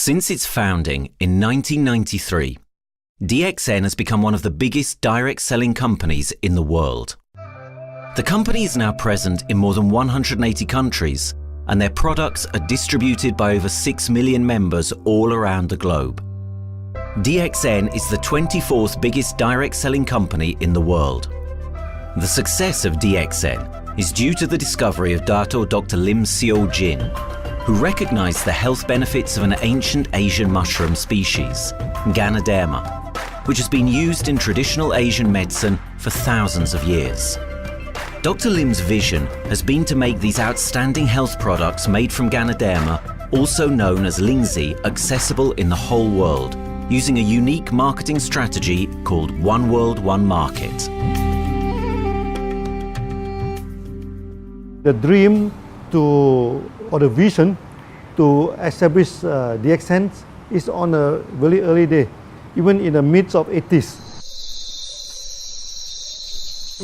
Since its founding in 1993, DXN has become one of the biggest direct selling companies in the world. The company is now present in more than 180 countries, and their products are distributed by over 6 million members all around the globe. DXN is the 24th biggest direct selling company in the world. The success of DXN is due to the discovery of Dato Dr. Lim Siow Jin, who recognized the health benefits of an ancient Asian mushroom species, Ganoderma, which has been used in traditional Asian medicine for thousands of years. Dr. Lim's vision has been to make these outstanding health products made from Ganoderma, also known as Lingzhi, accessible in the whole world, using a unique marketing strategy called One World, One Market. The dream or the vision to establish DXN is on a very early day, even in the midst of 80s.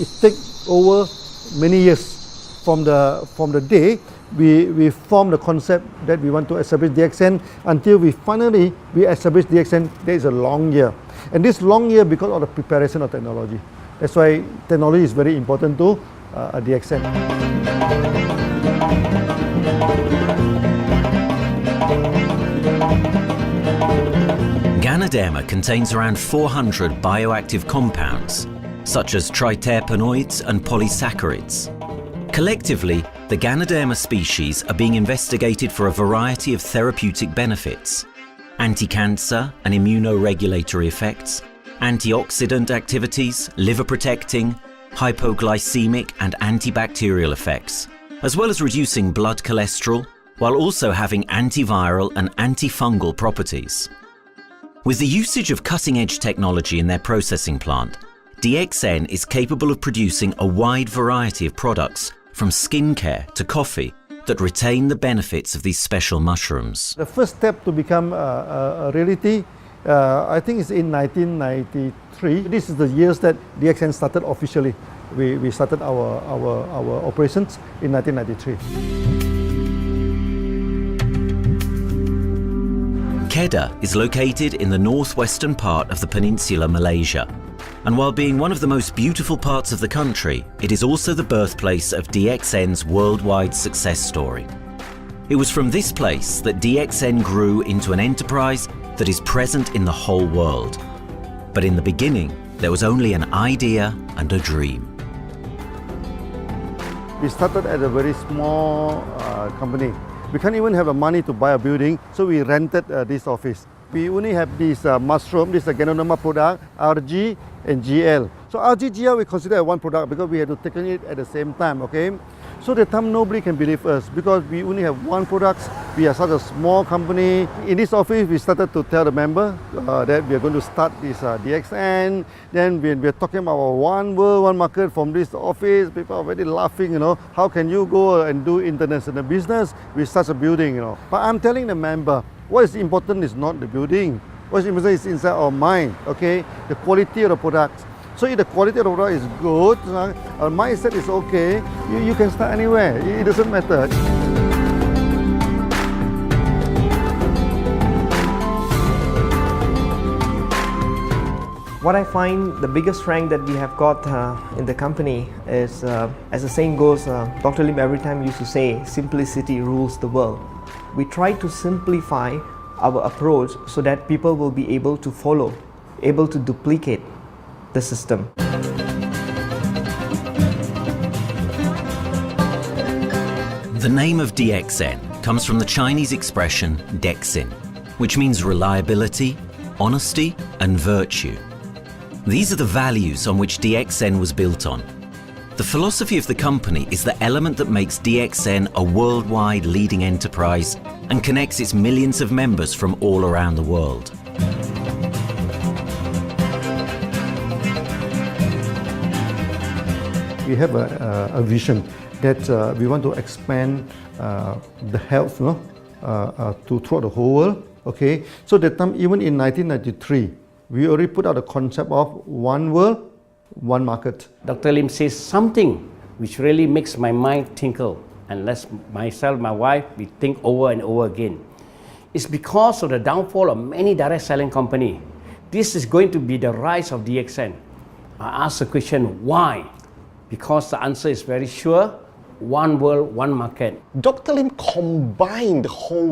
It takes over many years from the day we formed the concept that we want to establish DXN until we finally establish DXN. There is a long year, and this long year because of the preparation of technology. That's why technology is very important to DXN. Ganoderma contains around 400 bioactive compounds, such as triterpenoids and polysaccharides. Collectively, the Ganoderma species are being investigated for a variety of therapeutic benefits: anti-cancer and immunoregulatory effects, antioxidant activities, liver protecting, hypoglycemic and antibacterial effects, as well as reducing blood cholesterol, while also having antiviral and antifungal properties. With the usage of cutting-edge technology in their processing plant, DXN is capable of producing a wide variety of products, from skincare to coffee, that retain the benefits of these special mushrooms. The first step to become a reality, I think, is in 1993. This is the years that DXN started officially. We started our operations in 1993. Kedah is located in the northwestern part of the peninsula Malaysia, and while being one of the most beautiful parts of the country, it is also the birthplace of DXN's worldwide success story. It was from this place that DXN grew into an enterprise that is present in the whole world. But in the beginning, there was only an idea and a dream. We started at a very small company. We can't even have the money to buy a building, so we rented this office. We only have this mushroom, this Ganoderma product, RG and GL. So RG, GL we consider one product because we had to take it at the same time, okay? So the time nobody can believe us because we only have one product. We are such a small company. In this office, we started to tell the member that we are going to start this DXN. Then we are talking about one world, one market from this office. People are very laughing, how can you go and do international business with such a building, But I'm telling the member, what is important is not the building. What is important is inside our mind, okay? The quality of the product. So if the quality of the product is good, our mindset is okay, you can start anywhere. It doesn't matter. What I find the biggest strength that we have got in the company is, as the saying goes, Dr. Lim every time used to say, simplicity rules the world. We try to simplify our approach so that people will be able to follow, able to duplicate the system. The name of DXN comes from the Chinese expression DXN, which means reliability, honesty, and virtue. These are the values on which DXN was built on. The philosophy of the company is the element that makes DXN a worldwide leading enterprise and connects its millions of members from all around the world. We have a vision that we want to expand the health to throughout the whole world. Okay, so that time, even in 1993, we already put out the concept of one world, one market. Dr. Lim says something which really makes my mind tinkle, and lets myself, my wife, we think over and over again. It's because of the downfall of many direct selling companies. This is going to be the rise of DXN. I ask the question, why? Because the answer is very sure, one world, one market. Dr. Lim combined the whole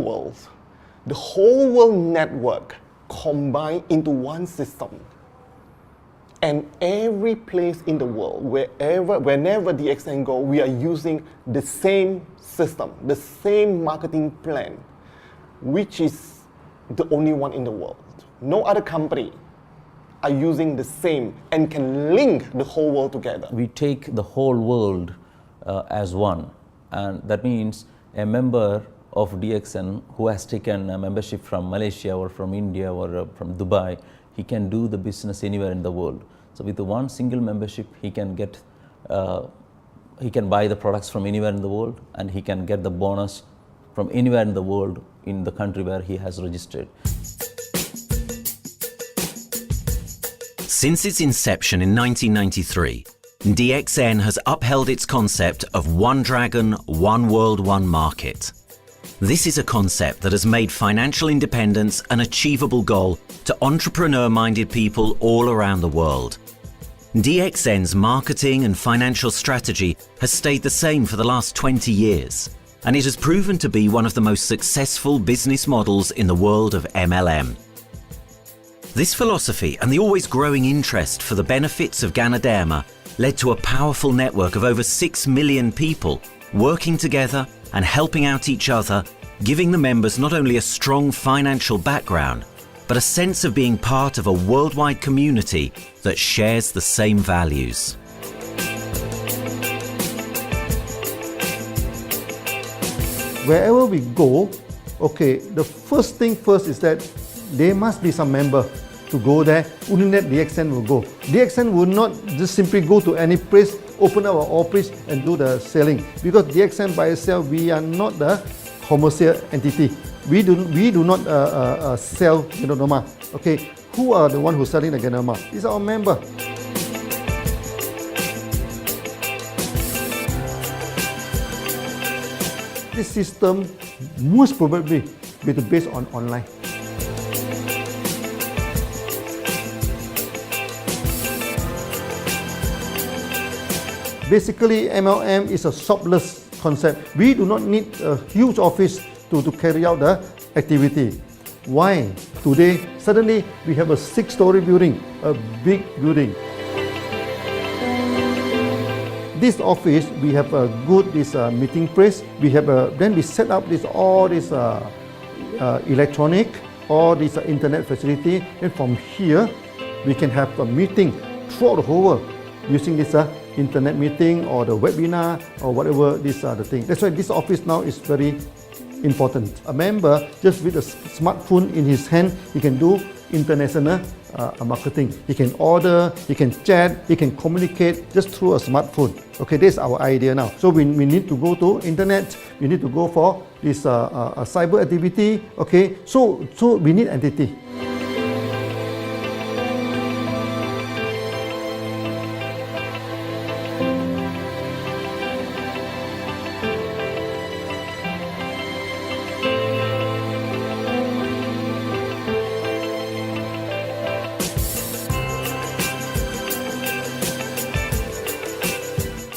world network combined into one system. And every place in the world, whenever DXN go, we are using the same system, the same marketing plan, which is the only one in the world. No other company are using the same and can link the whole world together. We take the whole world as one, and that means a member of DXN who has taken a membership from Malaysia or from India or from Dubai, he can do the business anywhere in the world. So with the one single membership, he can get, he can buy the products from anywhere in the world, and he can get the bonus from anywhere in the world in the country where he has registered. Since its inception in 1993, DXN has upheld its concept of one dragon, one world, one market. This is a concept that has made financial independence an achievable goal to entrepreneur-minded people all around the world. DXN's marketing and financial strategy has stayed the same for the last 20 years, and it has proven to be one of the most successful business models in the world of MLM. This philosophy and the always growing interest for the benefits of Ganoderma led to a powerful network of over 6 million people working together and helping out each other, giving the members not only a strong financial background, but a sense of being part of a worldwide community that shares the same values. Wherever we go, okay, the first thing first is that there must be some member to go there. Only that DXN will go. DXN will not just simply go to any place, open our office and do the selling. Because DXN by itself, we are not the commercial entity. We do not sell Ganoderma. Okay, who are the one who's selling the Ganoderma? It's our member. This system most probably be based on online. Basically, MLM is a shopless concept. We do not need a huge office to carry out the activity. Why? Today, suddenly we have a 6-story building, a big building. This office, we have a good meeting place. We have then we set up all this electronic, all this internet facility, and from here we can have a meeting throughout the whole world using this internet meeting or the webinar or whatever these are the things. That's why this office now is very important. A member, just with a smartphone in his hand, he can do international marketing. He can order, he can chat, he can communicate just through a smartphone. Okay, that's our idea now. So we need to go to internet, we need to go for this cyber activity. Okay, so we need entity.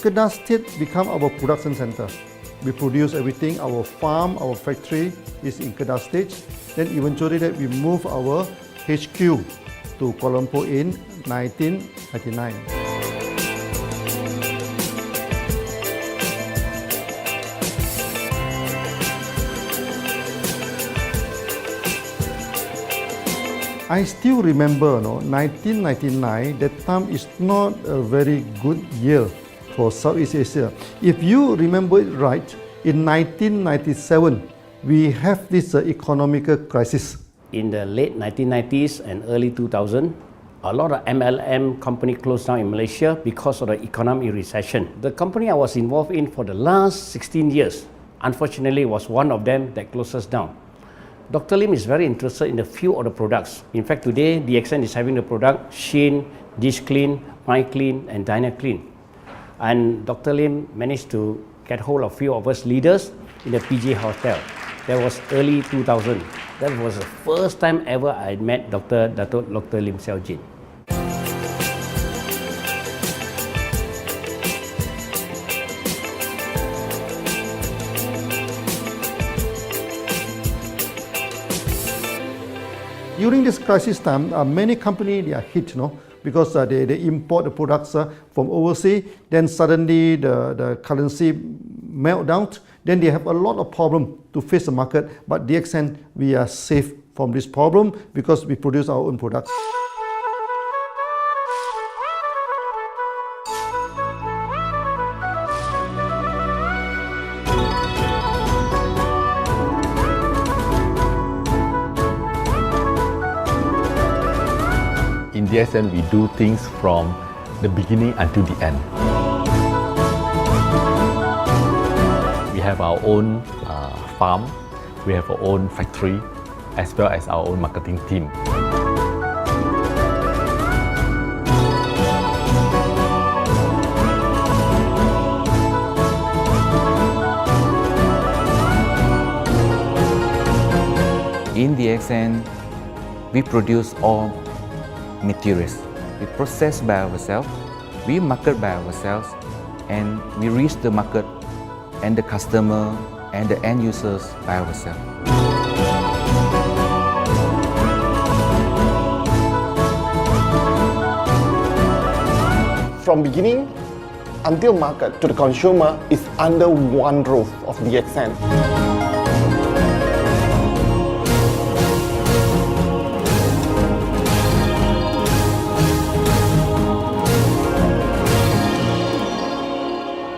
Kedah State become our production center. We produce everything. Our farm, our factory is in Kedah State. Then eventually that we move our HQ to Kuala Lumpur in 1999. I still remember, 1999, that time is not a very good year for Southeast Asia. If you remember it right, in 1997, we have this economic crisis. In the late 1990s and early 2000, a lot of MLM company closed down in Malaysia because of the economic recession. The company I was involved in for the last 16 years, unfortunately, was one of them that closes down. Dr. Lim is very interested in a few of the products. In fact, today, DXN is having the product Sheen, Dish Clean, My Clean, and Diner Clean. And Dr. Lim managed to get hold of a few of us leaders in the PG Hotel. That was early 2000. That was the first time ever I met Dato Dr. Lim Siow Jin. During this crisis time, many companies they are hit, because they import the products from overseas. Then suddenly the currency melt down. Then they have a lot of problem to face the market. But DXN, we are safe from this problem because we produce our own products. In DXN, we do things from the beginning until the end. We have our own farm, we have our own factory, as well as our own marketing team. In DXN, we produce all materials. We process by ourselves, we market by ourselves, and we reach the market and the customer and the end users by ourselves. From beginning until market to the consumer is under one roof of DXN.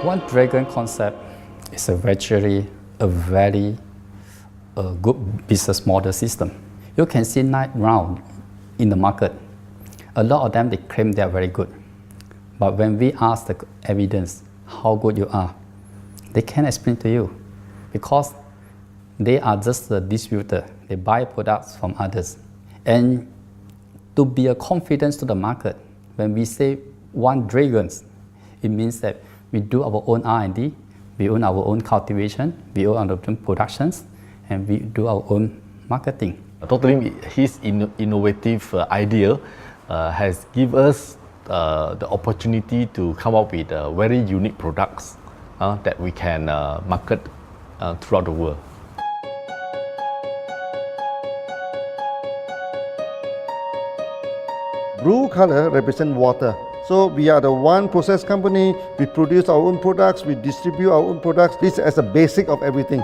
One dragon concept is a very good business model system. You can see 9 rounds in the market. A lot of them they claim they are very good, but when we ask the evidence how good you are, they can't explain to you because they are just a distributor. They buy products from others, and to be a confidence to the market, when we say one dragons, it means that we do our own R&D, we own our own cultivation, we own our own productions, and we do our own marketing. Dr. Lim, his innovative idea has given us the opportunity to come up with very unique products that we can market throughout the world. Blue color represents water. So we are the one process company, we produce our own products, we distribute our own products. This is the basic of everything.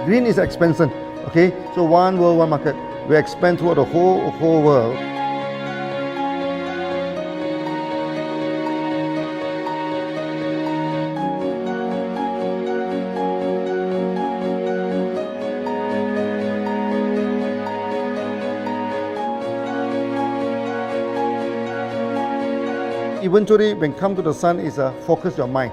Green is expansion, okay? So one world, one market. We expand throughout the whole world. Eventually, when come to the sun, is focus your mind.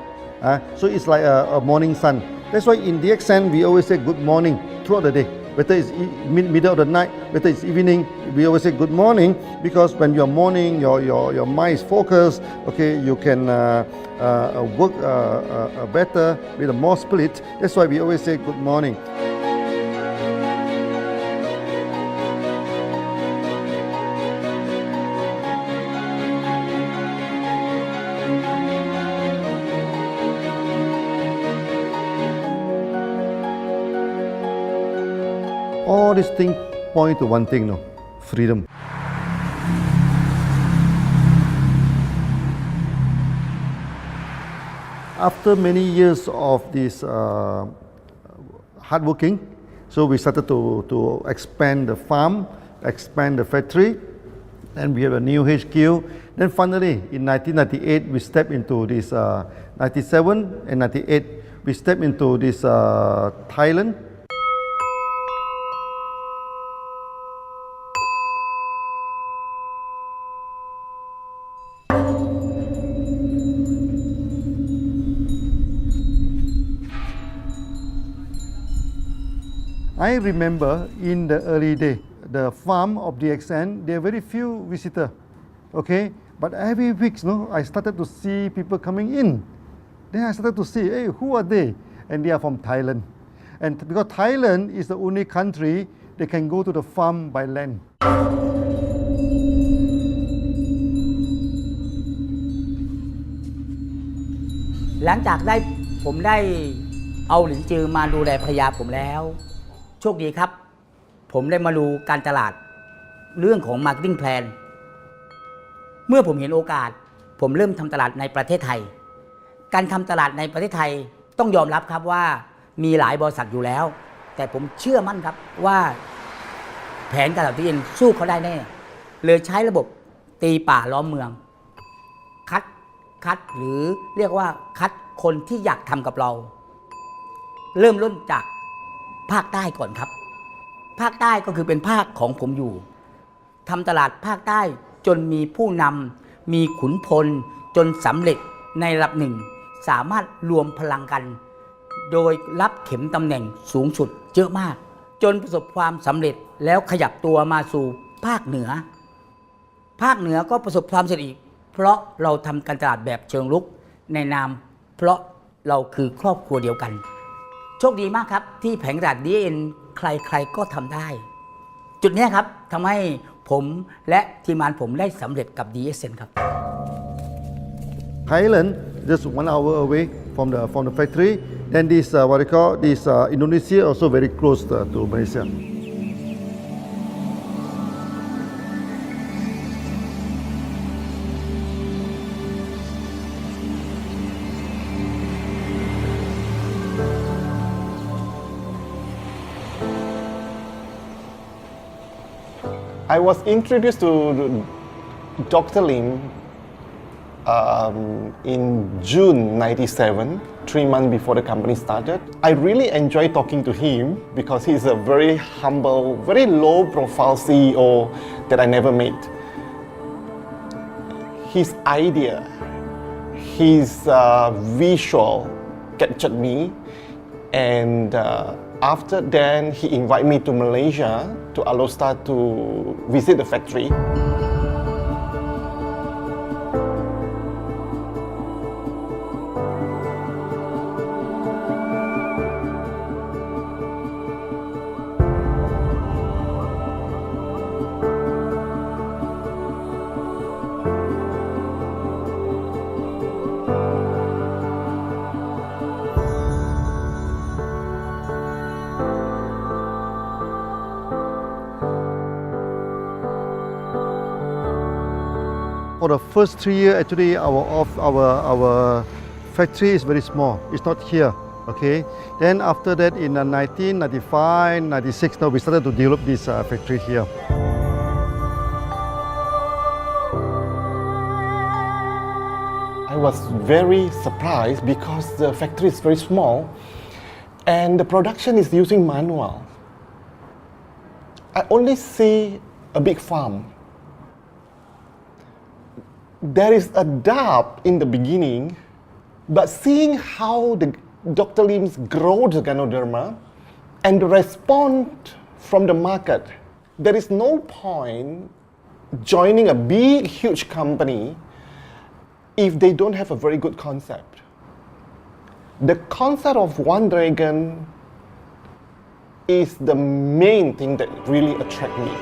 So it's like a morning sun. That's why in DXN, we always say good morning throughout the day. Whether it's middle of the night, whether it's evening, we always say good morning because when you're morning, your mind is focused. Okay, you can work better with a more spirit. That's why we always say good morning. All these things point to one thing, freedom. After many years of this hard working, so we started to expand the farm, expand the factory, and we have a new HQ. Then finally, in 1998, we stepped into this, 97 and 98, we stepped into this Thailand. I remember in the early day, the farm of DXN, there are very few visitors, okay? But every week, I started to see people coming in. Then I started to see, hey, who are they? And they are from Thailand. And because Thailand is the only country they can go to the farm by land. หลังจากผมได้เอาหลินจือมาดูแลภรรยาผมแล้วโชคดีครับ ผมได้มาดูการตลาดเรื่องของ Marketing Plan เมื่อผมเห็นโอกาสผมเริ่มทำตลาดในประเทศไทยการทำตลาดในประเทศไทยต้องยอมรับครับว่ามีหลายบริษัทอยู่แล้วแต่ผมเชื่อมั่นครับว่าแผนการตลาดที่เอ็นสู้เขาได้แน่เลยใช้ระบบตีป่าล้อมเมืองคัดหรือเรียกว่าคัดคนที่อยากทำกับเราเริ่มต้นจากภาคใต้ก่อนครับภาคใต้ก็คือเป็นภาคของผมอยู่ทำตลาดภาคใต้จนมีผู้นำมีขุนพลจนสำเร็จในระดับหนึ่งสามารถรวมพลังกันโดยรับเข็มตำแหน่งสูงสุดเยอะมากจนประสบความสำเร็จแล้วขยับตัวมาสู่ภาคเหนือก็ประสบความสำเร็จอีกเพราะเราทำการตลาดแบบเชิงรุกในนามเพราะเราคือครอบครัวเดียวกันโชคดีมากครับที่แผงตลาด DXN ใครๆก็ทำได้จุดนี้ครับทำให้ผมและทีมงานผมได้สำเร็จกับ DXN ครับ Thailand just 1 hour away from the factory. Then this what they call this Indonesia also very close to Malaysia. I was introduced to Dr. Lim in June '97, 3 months before the company started. I really enjoyed talking to him because he's a very humble, very low-profile CEO that I never met. His idea, his visual captured me, and after then he invited me to Malaysia to Alostar to visit the factory. For the first 3 years, actually, our factory is very small. It's not here, okay? Then after that, in 1995, 96, now we started to develop this factory here. I was very surprised because the factory is very small and the production is using manual. I only see a big farm. There is a doubt in the beginning, but seeing how Dr. Lim's grow the Ganoderma and the response from the market, there is no point joining a big, huge company if they don't have a very good concept. The concept of One Dragon is the main thing that really attracts me.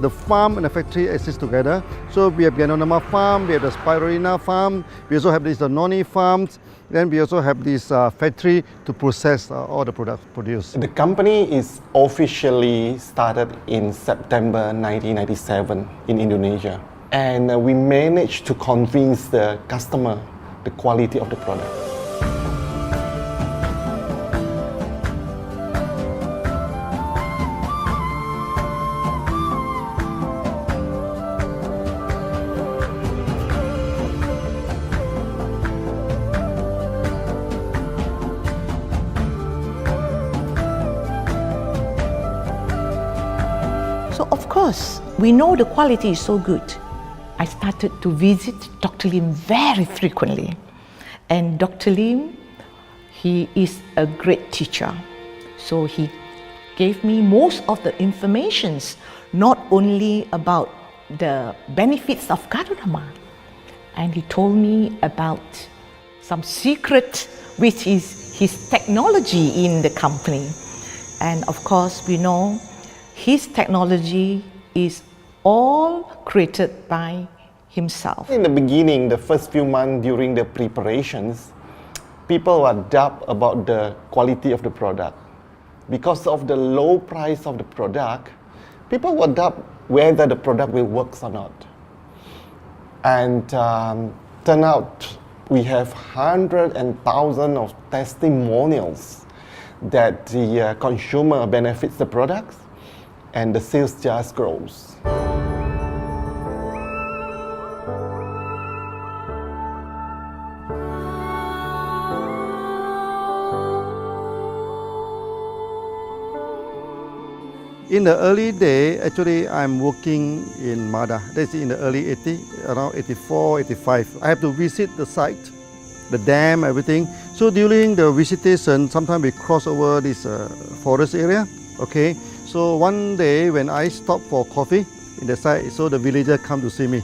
The farm and the factory exist together. So we have Ganoderma farm, we have the Spirulina farm, we also have the noni farms, then we also have this factory to process all the products produced. The company is officially started in September 1997 in Indonesia. And we managed to convince the customer the quality of the product. because we know the quality is so good, I started to visit Dr. Lim very frequently. And Dr. Lim, he is a great teacher. So he gave me most of the informations, not only about the benefits of Ganoderma, and he told me about some secret, which is his technology in the company. And of course, we know his technology is all created by himself. In the beginning, the first few months during the preparations, people were doubt about the quality of the product. Because of the low price of the product, people were doubt whether the product will work or not. And turn out we have hundreds and thousands of testimonials that the consumer benefits the products and the sales just grows. In the early day, actually, I'm working in Mada. That's in the early 80s, around 84, 85. I have to visit the site, the dam, everything. So during the visitation, sometimes we cross over this forest area. Okay. So one day when I stop for coffee in the site, so the villager come to see me.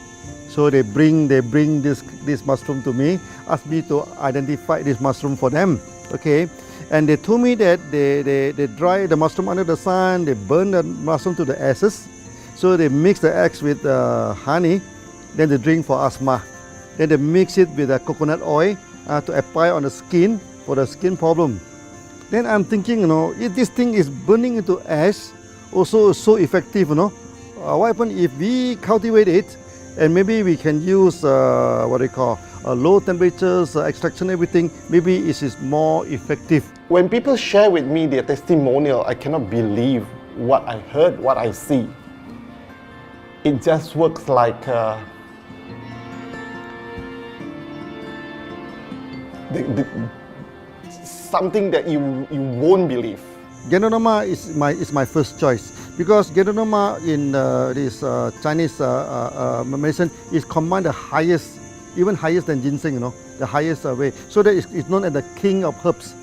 So they bring this mushroom to me, ask me to identify this mushroom for them. Okay. And they told me that they dry the mushroom under the sun, they burn the mushroom to the ashes. So they mix the eggs with honey, then they drink for asthma. Then they mix it with coconut oil to apply on the skin for the skin problem. Then I'm thinking, if this thing is burning into ash, also so effective, what happens if we cultivate it and maybe we can use low temperatures, extraction, everything, maybe it is more effective. When people share with me their testimonial, I cannot believe what I heard, what I see. It just works like something that you won't believe. Ganoderma is my first choice because Ganoderma in this Chinese medicine is combined the highest, even higher than ginseng, the highest way. So that it's known as the king of herbs.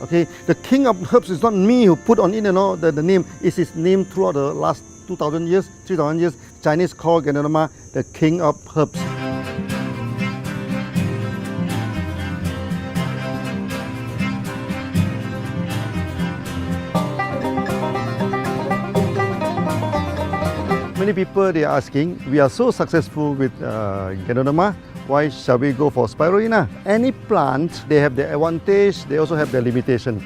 Okay, the king of herbs is not me who put on it, the name. It's his name throughout the last 2,000 years, 3,000 years. Chinese call Ganoderma the king of herbs. Many people they are asking, we are so successful with Ganoderma, why shall we go for Spirulina? Any plant, they have their advantage, they also have their limitation.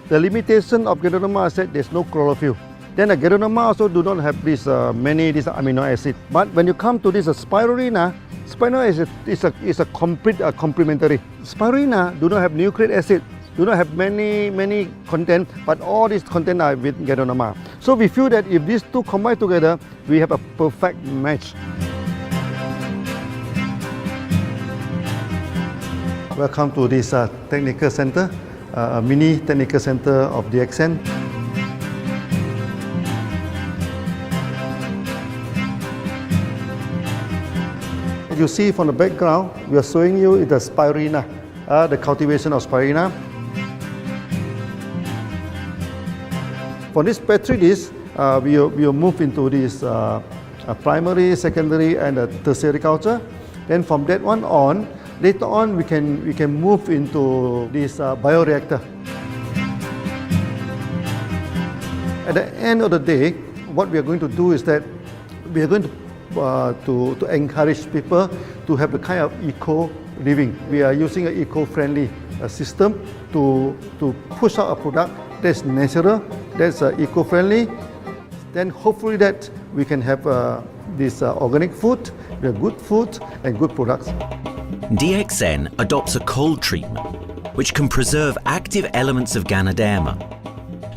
The limitation of Ganoderma is that there's no chlorophyll. Then the Ganoderma also do not have this this amino acid. But when you come to this Spirulina, Spirulina is a complete complementary. Spirulina do not have nucleic acid, do not have many content, but all these content are with Ganoderma. So we feel that if these two combine together, we have a perfect match. Welcome to this technical center, a mini technical center of DXN. As you see from the background, we are showing you the Spirulina, the cultivation of Spirulina. For this petri dish, we will move into this primary, secondary, and tertiary culture. Then from that one on, later on we can move into this bioreactor. At the end of the day, what we are going to do is that we are going to encourage people to have the kind of eco living. We are using an eco-friendly system to push out a product that's natural, that's eco-friendly. Then hopefully that we can have this organic food, good food and good products. DXN adopts a cold treatment which can preserve active elements of Ganoderma.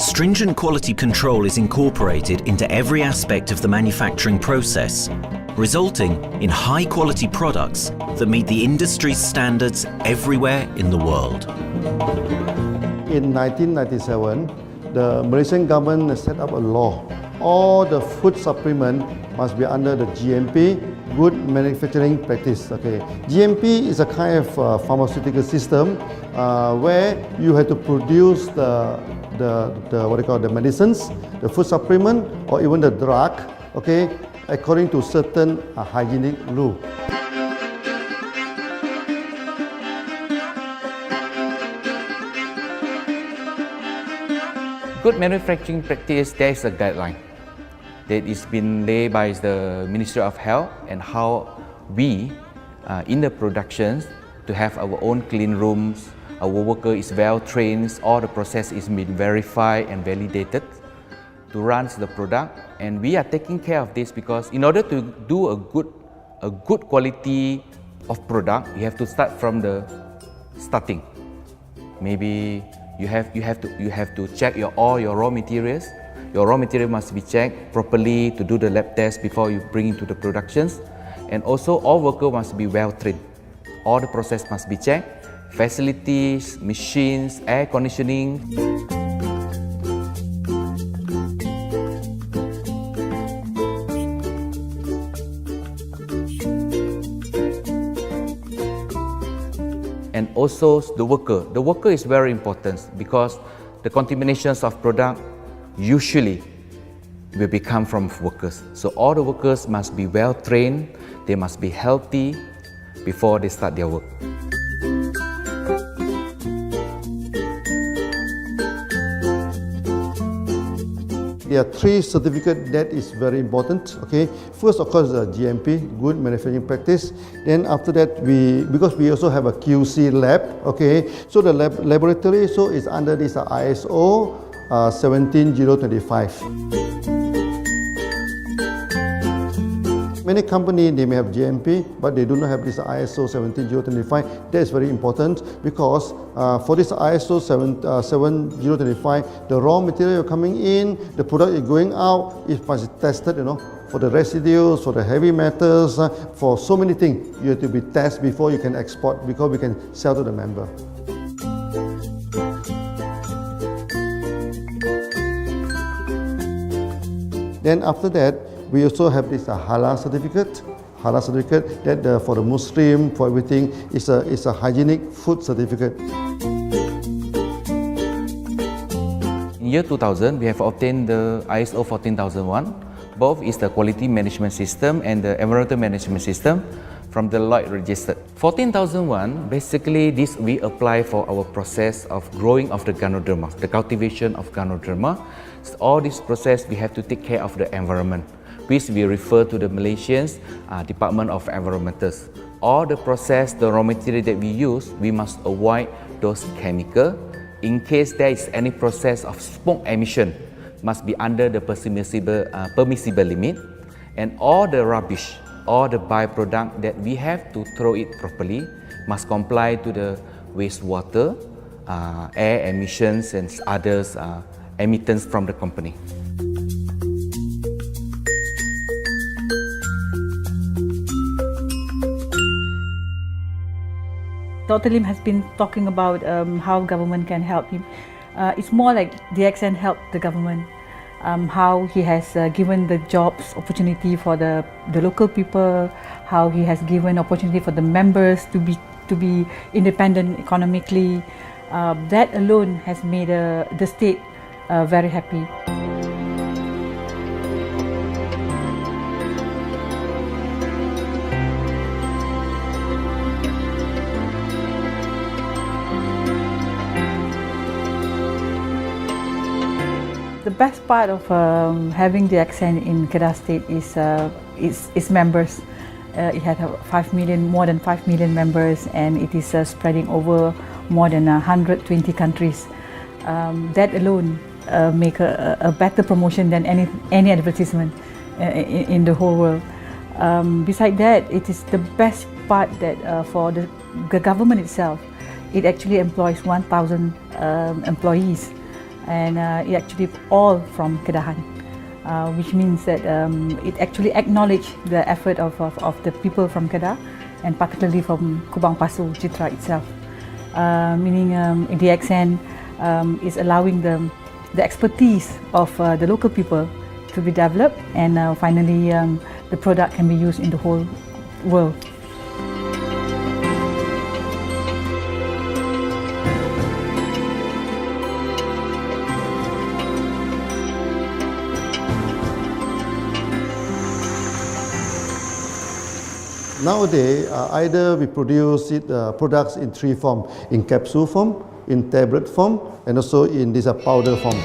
Stringent quality control is incorporated into every aspect of the manufacturing process, resulting in high-quality products that meet the industry's standards everywhere in the world. In 1997, the Malaysian government set up a law all the food supplement must be under the GMP, Good Manufacturing Practice. Okay, GMP is a kind of pharmaceutical system where you have to produce the what they call the medicines, the food supplement, or even the drug. Okay, according to certain hygienic rule. Good manufacturing practice, there is a guideline that is been laid by the Ministry of Health, and how we in the productions to have our own clean rooms, our worker is well trained, all the process is been verified and validated to run the product, and we are taking care of this because in order to do a good quality of product, you have to start from the starting. Maybe you have to check all your raw materials. Your raw material must be checked properly to do the lab test before you bring into the productions, and also all workers must be well trained. All the process must be checked. Facilities, machines, air conditioning. And also the worker. The worker is very important because the contaminations of product usually will become from workers. So all the workers must be well trained, they must be healthy before they start their work. There are 3 certificates that is very important. Okay, first of course GMP, Good Manufacturing Practice. Then after that because we also have a QC lab. Okay, so the laboratory so is under this ISO 17025. Many companies they may have GMP, but they do not have this ISO 17025. That is very important because for this ISO 17025, the raw material coming in, the product is going out, it must be tested, for the residues, for the heavy metals, for so many things. You have to be tested before you can export, because we can sell to the member. Then after that, we also have this halal certificate. Halal certificate that for the Muslim, for everything, is a hygienic food certificate. In year 2000, we have obtained the ISO 14001. Both is the quality management system and the environmental management system from the Lloyd registered. 14001, basically this we apply for our process of growing of the Ganoderma, the cultivation of Ganoderma. So all this process we have to take care of the environment, which we refer to the Malaysians Department of Environmentals. All the process, the raw material that we use, we must avoid those chemicals. In case there is any process of smoke emission, must be under the permissible limit, and all the rubbish, all the byproduct that we have to throw it properly must comply to the wastewater, air emissions and others emittance from the company. Dr. Lim has been talking about how government can help him. It's more like DXN helped the government, how he has given the jobs opportunity for the local people, how he has given opportunity for the members to be independent economically. That alone has made the state very happy. The best part of having DXN in Kedah State is its members. It had more than 5 million members, and it is spreading over more than 120 countries. That alone make a better promotion than any advertisement in the whole world. Besides that, it is the best part that for the government itself, it actually employs 1,000 employees. And it actually all from Kedahan, which means that it actually acknowledges the effort of the people from Kedah, and particularly from Kubang Pasu Citra itself. Meaning DXN is allowing the expertise of the local people to be developed, and finally the product can be used in the whole world. Nowadays, either we produce products in three forms: in capsule form, in tablet form, and also in this powder form.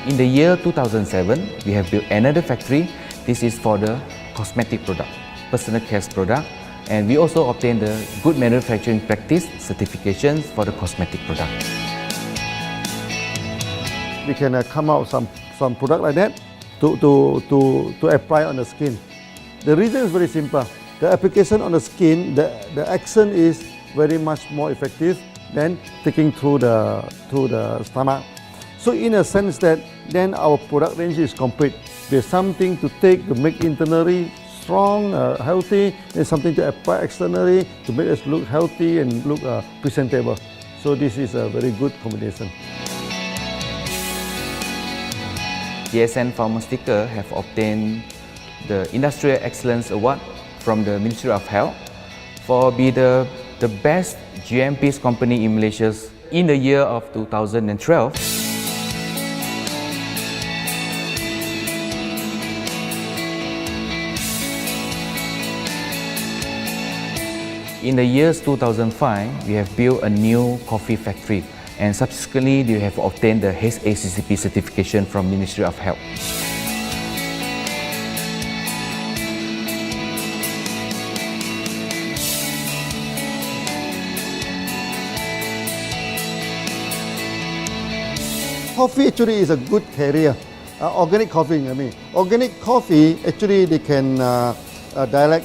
In the year 2007, we have built another factory. This is for the cosmetic product, personal care product, and we also obtained the Good Manufacturing Practice certifications for the cosmetic product. We can come out some product like that to apply on the skin. The reason is very simple. The application on the skin, the action is very much more effective than taking through the stomach. So in a sense that then our product range is complete. There's something to take to make internally strong, healthy. There's something to apply externally to make us look healthy and look presentable. So this is a very good combination. DXN Pharmaceutical have obtained the Industrial Excellence Award from the Ministry of Health for being the best GMP company in Malaysia in the year of 2012. In the years 2005, we have built a new coffee factory, and subsequently we have obtained the HACCP certification from Ministry of Health. Coffee actually is a good carrier. Organic coffee, I mean. Organic coffee, actually they can dilate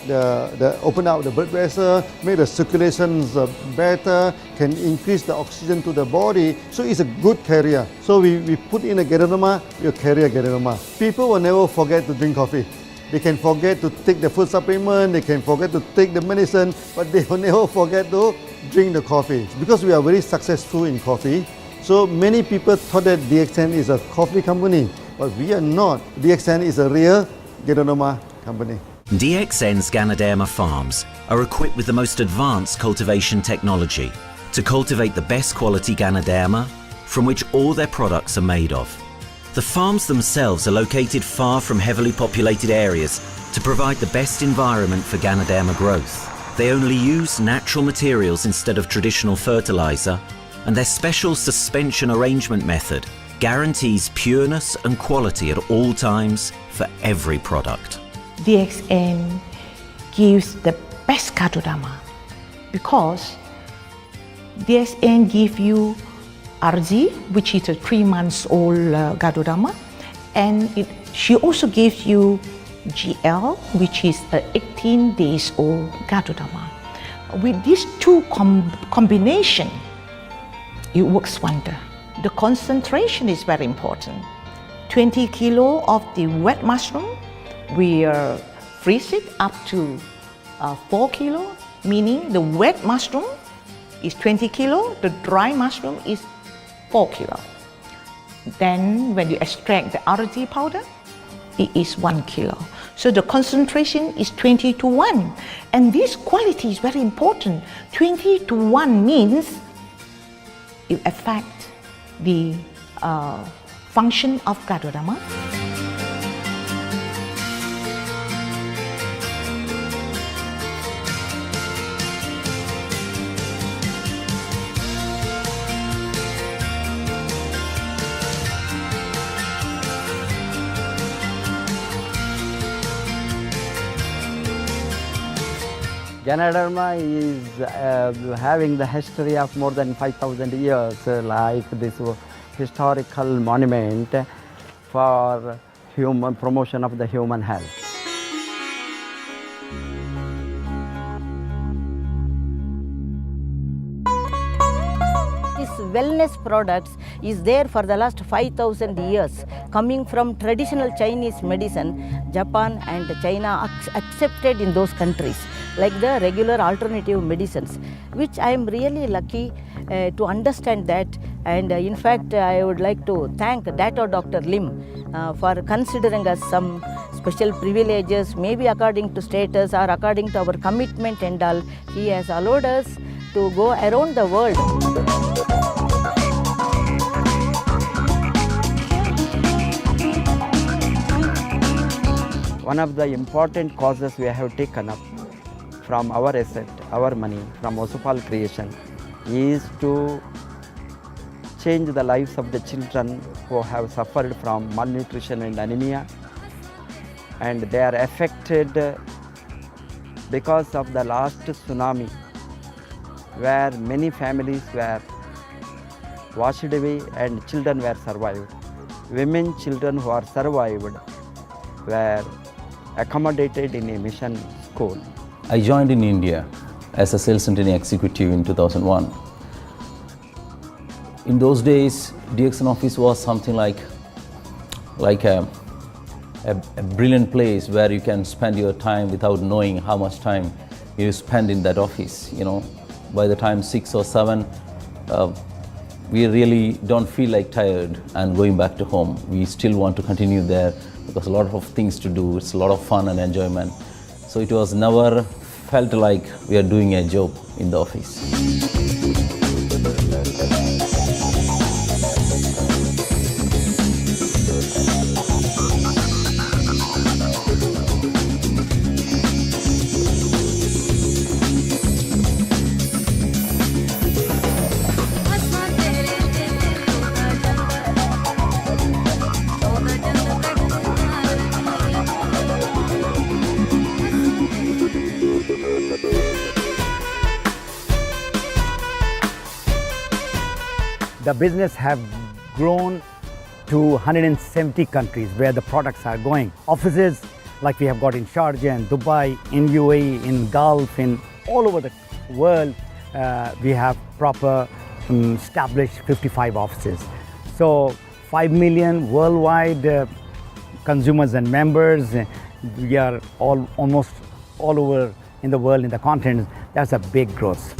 open out the blood vessel, make the circulations better, can increase the oxygen to the body. So it's a good carrier. So we put in a Ganoderma, you carry a Ganoderma. People will never forget to drink coffee. They can forget to take the food supplement, they can forget to take the medicine, but they will never forget to drink the coffee. Because we are very successful in coffee, so many people thought that DXN is a coffee company, but we are not. DXN is a real Ganoderma company. DXN's Ganoderma farms are equipped with the most advanced cultivation technology to cultivate the best quality Ganoderma from which all their products are made of. The farms themselves are located far from heavily populated areas to provide the best environment for Ganoderma growth. They only use natural materials instead of traditional fertilizer, and their special suspension arrangement method guarantees pureness and quality at all times for every product. DXN gives the best Ganoderma because DXN gives you RZ, which is a 3 months old Ganoderma, and she also gives you GL, which is a 18 days old Ganoderma. With these two combination, it works wonder. The concentration is very important. 20 kilo of the wet mushroom, we freeze it up to 4 kilo, meaning the wet mushroom is 20 kilo, the dry mushroom is 4 kilo. Then when you extract the RZ powder, it is 1 kilo. So the concentration is 20:1. And this quality is very important. 20:1 means it affects the function of Ganoderma. Ganoderma is having the history of more than 5,000 years, like this historical monument for human promotion of the human health. It's wellness products is there for the last 5,000 years, coming from traditional Chinese medicine. Japan and China accepted in those countries, like the regular alternative medicines, which I am really lucky to understand that. And in fact, I would like to thank Dato Dr. Lim for considering us some special privileges, maybe according to status or according to our commitment and all. He has allowed us to go around the world. One of the important causes we have taken up from our asset, our money, from Osupal creation, is to change the lives of the children who have suffered from malnutrition and anemia, and they are affected because of the last tsunami, where many families were washed away and children were survived. Women, children who are survived were accommodated in a mission school. I joined in India as a sales and training executive in 2001. In those days, DXN office was something like a brilliant place where you can spend your time without knowing how much time you spend in that office. You know, by the time 6 or 7, we really don't feel like tired and going back to home. We still want to continue there because a lot of things to do. It's a lot of fun and enjoyment. So it was never felt like we are doing a job in the office. The business have grown to 170 countries where the products are going. Offices like we have got in Sharjah and Dubai, in UAE, in Gulf, in all over the world, we have proper established 55 offices. So 5 million worldwide consumers and members. We are almost all over in the world, in the continent. That's a big growth.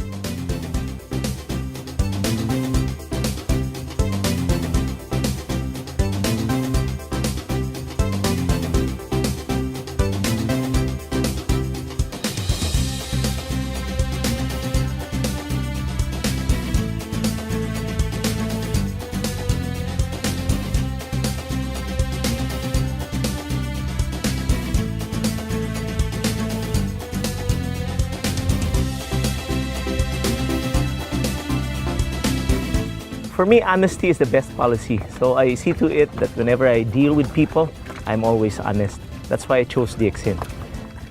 For me, honesty is the best policy. So I see to it that whenever I deal with people, I'm always honest. That's why I chose DXN.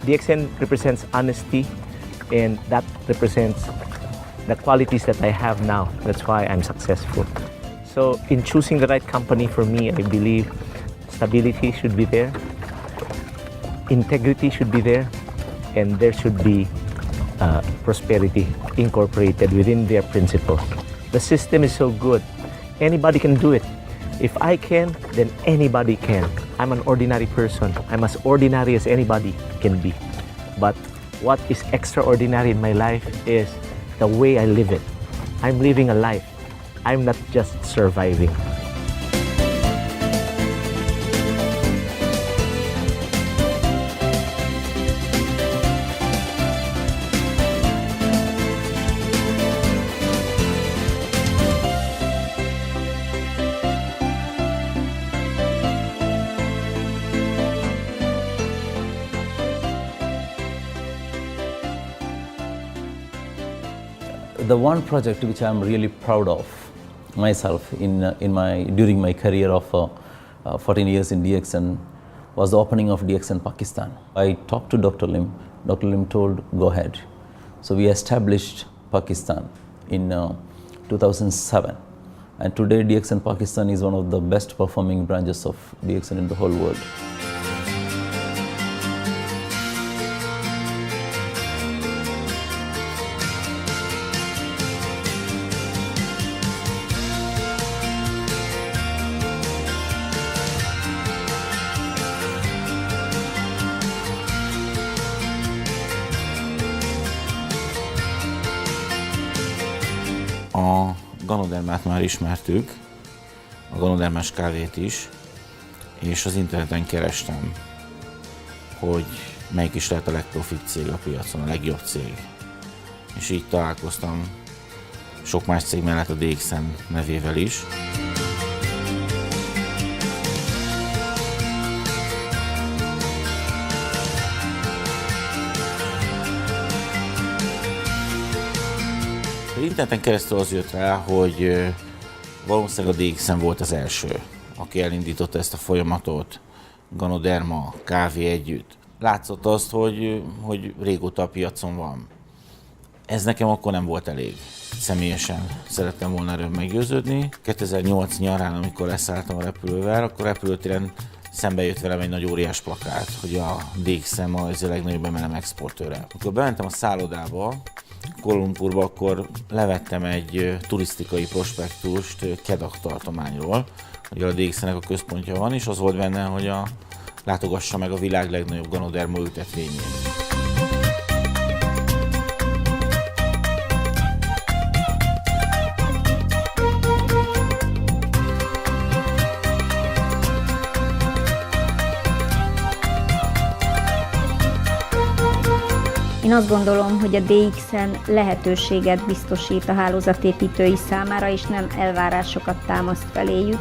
DXN represents honesty, and that represents the qualities that I have now. That's why I'm successful. So in choosing the right company for me, I believe stability should be there, integrity should be there, and there should be prosperity incorporated within their principle. The system is so good. Anybody can do it. If I can, then anybody can. I'm an ordinary person. I'm as ordinary as anybody can be. But what is extraordinary in my life is the way I live it. I'm living a life. I'm not just surviving. The one project which I am really proud of myself during my career of 14 years in DXN was the opening of DXN Pakistan. I talked to Dr. Lim. Dr. Lim told, go ahead. So we established Pakistan in 2007. And today DXN Pakistan is one of the best performing branches of DXN in the whole world. A Ganodermát már ismertük, a Ganodermás kávét is, és az interneten kerestem, hogy melyik is lehet a legprofitt cég a piacon, a legjobb cég. És így találkoztam sok más cég mellett a DXN nevével is. Interneten keresztül az jött rá, hogy valószínűleg a DXN volt az első, aki elindította ezt a folyamatot, Ganoderma, kávé együtt. Látszott azt, hogy régóta a piacon van. Ez nekem akkor nem volt elég. Személyesen szerettem volna erről meggyőződni. 2008 nyarán, amikor leszálltam a repülővel, akkor repülőtéren szembe jött velem egy nagy óriás plakát, hogy a DXN Malaysia legnagyobb MLM exportőre. Amikor bementem a szállodába, Kuala Lumpurba, akkor levettem egy turisztikai prospektust Kedah tartományról, hogy a DXN-nek a központja van, és az volt benne, hogy látogassa meg a világ legnagyobb Ganoderma ültetvényét. Én azt gondolom, hogy a DXN lehetőséget biztosít a hálózatépítői számára, és nem elvárásokat támaszt feléjük.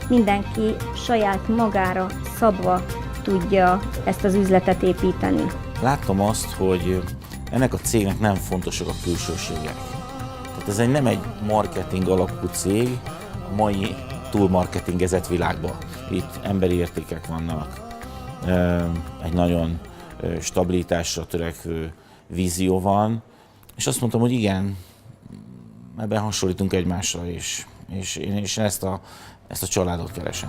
Mindenki saját magára szabva tudja ezt az üzletet építeni. Láttam azt, hogy ennek a cégnek nem fontosak a külsőségek. Tehát ez nem egy marketing alapú cég a mai túlmarketingezett világban. Itt emberi értékek vannak, egy nagyon stabilitásra törekvő vízió van, és azt mondtam, hogy igen, ebben hasonlítunk egymásra, és én is ezt a családot keresem.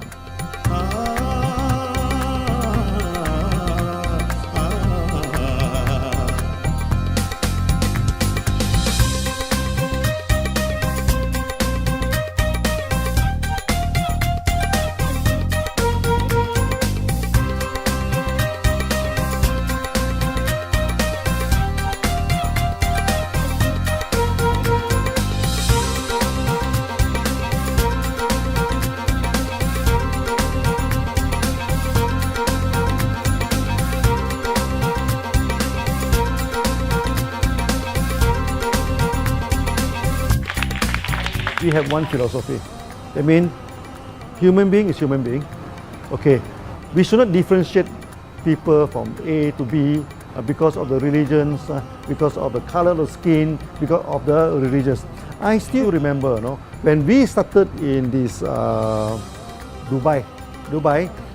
We have one philosophy. I mean, human being is human being. Okay, we should not differentiate people from A to B because of the religions, because of the color of the skin, because of the religions. I still remember, when we started in this Dubai,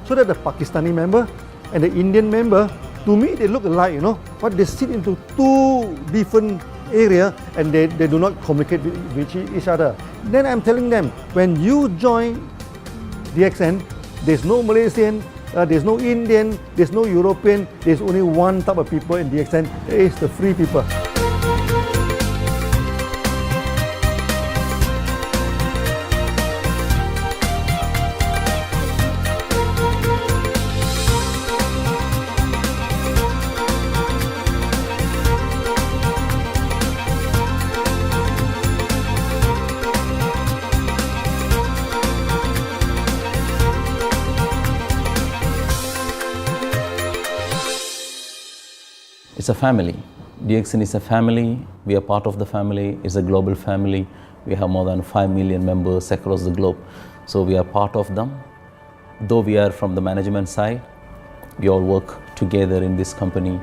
so that the Pakistani member and the Indian member, to me they look alike, but they sit into two different area and they do not communicate with each other. Then I'm telling them, when you join DXN, there's no Malaysian, there's no Indian, there's no European, there's only one type of people in DXN, it's the free people. It's a family. DXN is a family. We are part of the family. It's a global family. We have more than 5 million members across the globe. So we are part of them. Though we are from the management side, we all work together in this company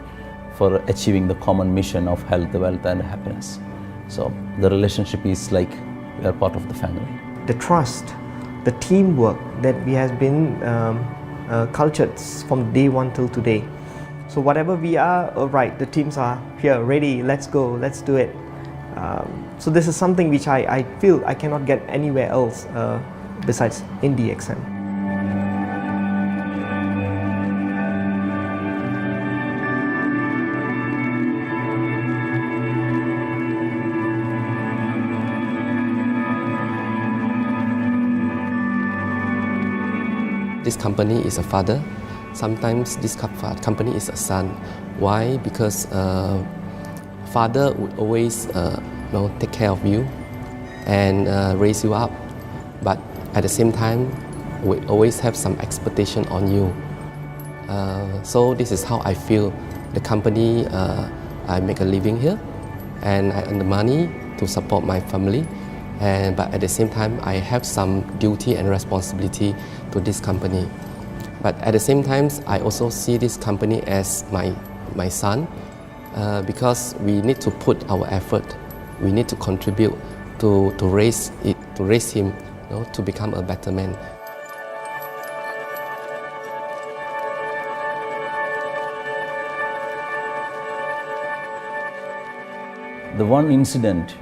for achieving the common mission of health, wealth and happiness. So the relationship is like we are part of the family. The trust, the teamwork that we has been cultured from day one till today. So whatever we are, right, the teams are here, ready, let's go, let's do it. So this is something which I feel I cannot get anywhere else besides in DXN. This company is a father. Sometimes this company is a son. Why? Because father would always take care of you, and raise you up. But at the same time, we always have some expectation on you. So this is how I feel. The company, I make a living here, and I earn the money to support my family. But at the same time, I have some duty and responsibility to this company. But at the same time, I also see this company as my son, because we need to put our effort. We need to contribute to raise it, to raise him, to become a better man. The one incident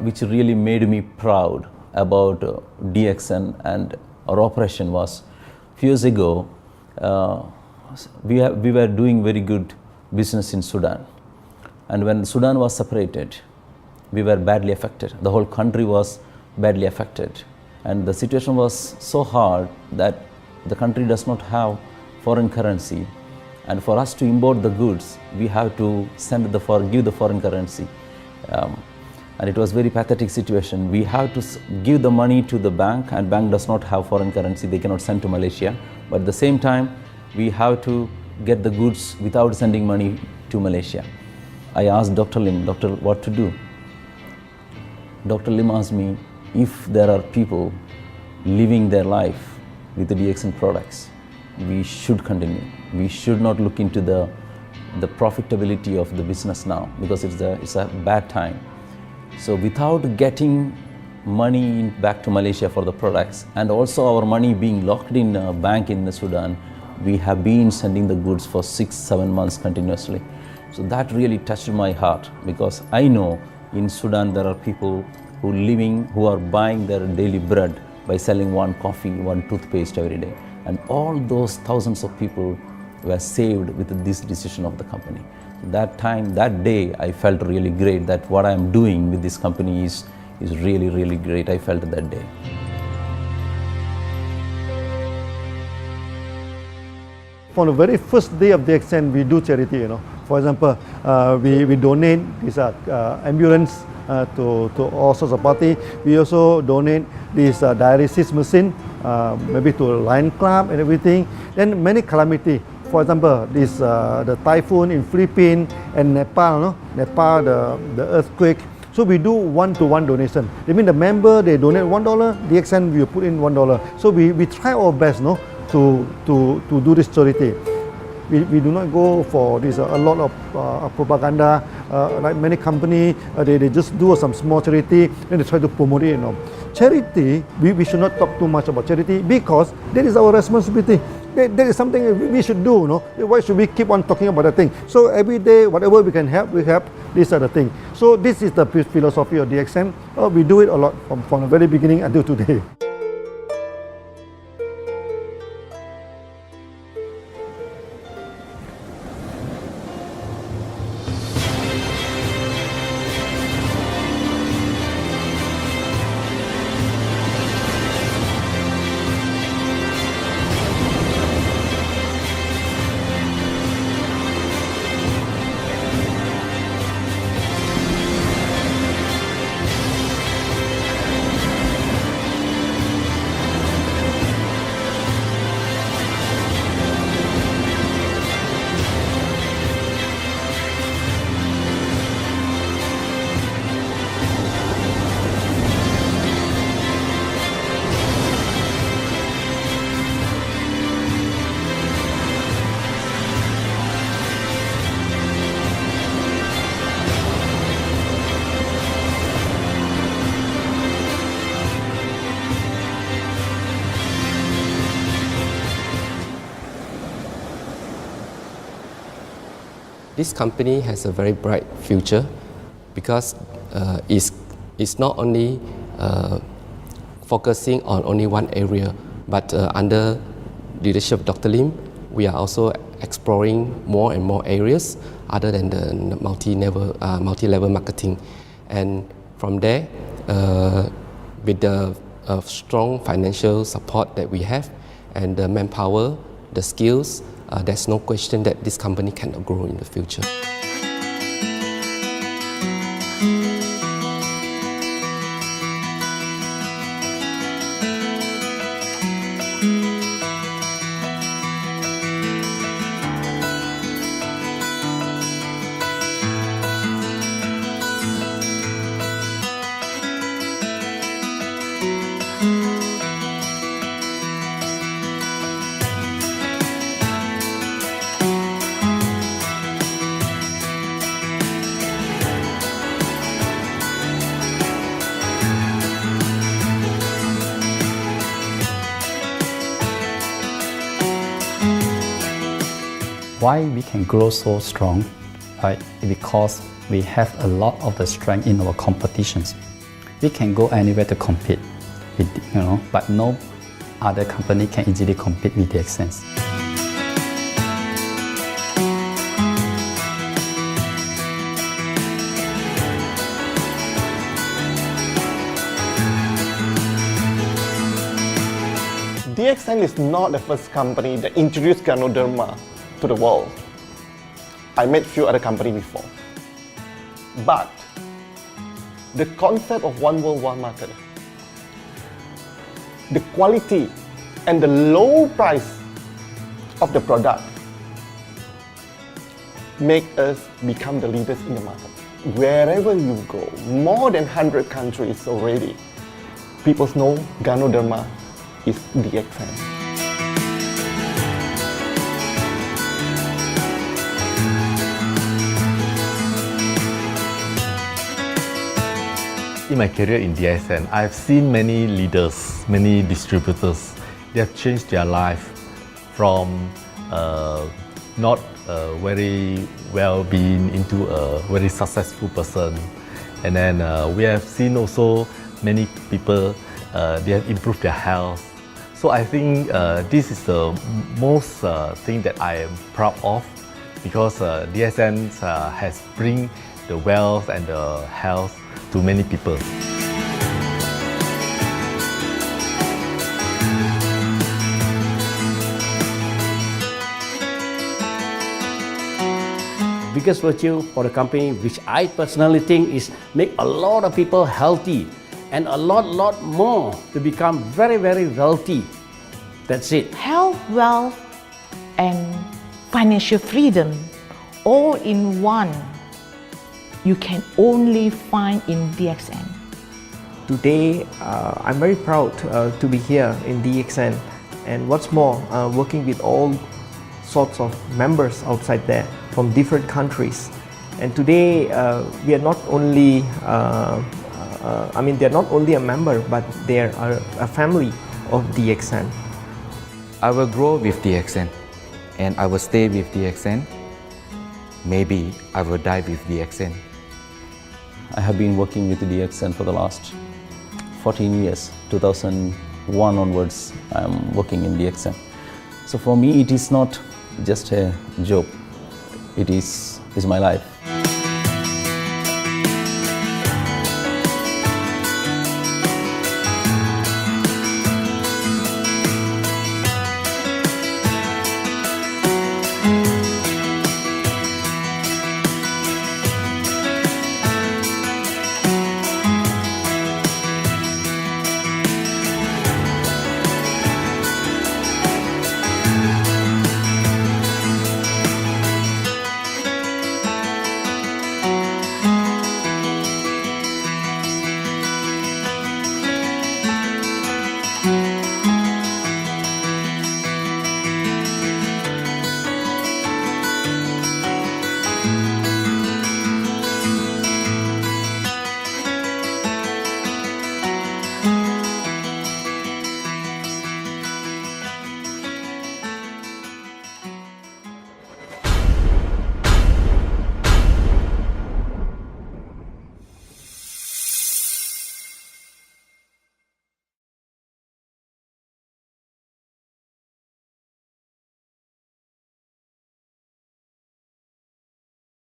which really made me proud about DXN and our operation was a few years ago. We were doing very good business in Sudan, and when Sudan was separated, we were badly affected. The whole country was badly affected, and the situation was so hard that the country does not have foreign currency, and for us to import the goods, we have to give the foreign currency. And it was very pathetic situation. We have to give the money to the bank, and bank does not have foreign currency. They cannot send to Malaysia. But at the same time, we have to get the goods without sending money to Malaysia. I asked Dr. Lim, Doctor, what to do? Dr. Lim asked me if there are people living their life with the DXN products, we should continue. We should not look into the profitability of the business now, because it's a bad time. So without getting money back to Malaysia for the products, and also our money being locked in a bank in Sudan, we have been sending the goods for 6-7 months continuously. So that really touched my heart, because I know in Sudan there are people who are buying their daily bread by selling one coffee, one toothpaste every day. And all those thousands of people were saved with this decision of the company. That day, I felt really great that what I am doing with this company is really, really great. I felt that day. From the very first day of DXN, we do charity. For example, we donate this ambulance to all sorts of party. We also donate this dialysis machine, maybe to Lion Club and everything. Then many calamity. For example, this the typhoon in Philippines and Nepal, the earthquake. So we do one-to-one donation. I mean, the member, they donate $1, DXN will put in $1. So we try our best, to do this charity. We do not go for this a lot of propaganda, like many companies. They just do some small charity and they try to promote it. Charity, we should not talk too much about charity, because that is our responsibility. That is something we should do. Why should we keep on talking about that thing? So every day, whatever we can help, we help. These are the things. So this is the philosophy of DXN. We do it a lot from the very beginning until today. This company has a very bright future, because it's not only focusing on only one area, but under leadership of Dr. Lim, we are also exploring more and more areas other than the multi-level marketing. And from there, with the strong financial support that we have and the manpower, the skills, there's no question that this company cannot grow in the future. Why we can grow so strong? Right? Because we have a lot of the strength in our competitions. We can go anywhere to compete, with, but no other company can easily compete with DXN. DXN is not the first company that introduced Ganoderma to the world. I met few other companies before. But the concept of one world, one market, the quality and the low price of the product make us become the leaders in the market. Wherever you go, more than 100 countries already, people know Ganoderma is DXN. In my career in DXN, I've seen many leaders, many distributors. They have changed their life from not very well-being into a very successful person. And then we have seen also many people, they have improved their health. So I think this is the most thing that I am proud of, because DXN has bring the wealth and the health to many people. Biggest virtue for the company, which I personally think is make a lot of people healthy and a lot more to become very wealthy. That's it. Health, wealth, and financial freedom all in one. You can only find in DXN. Today, I'm very proud to be here in DXN, and what's more, working with all sorts of members outside there from different countries. And today, we are not only, they're not only a member, but they're a family of DXN. I will grow with DXN, and I will stay with DXN. Maybe I will die with DXN. I have been working with the DXN for the last 14 years. 2001 onwards, I am working in DXN. So for me, it is not just a job. It is my life.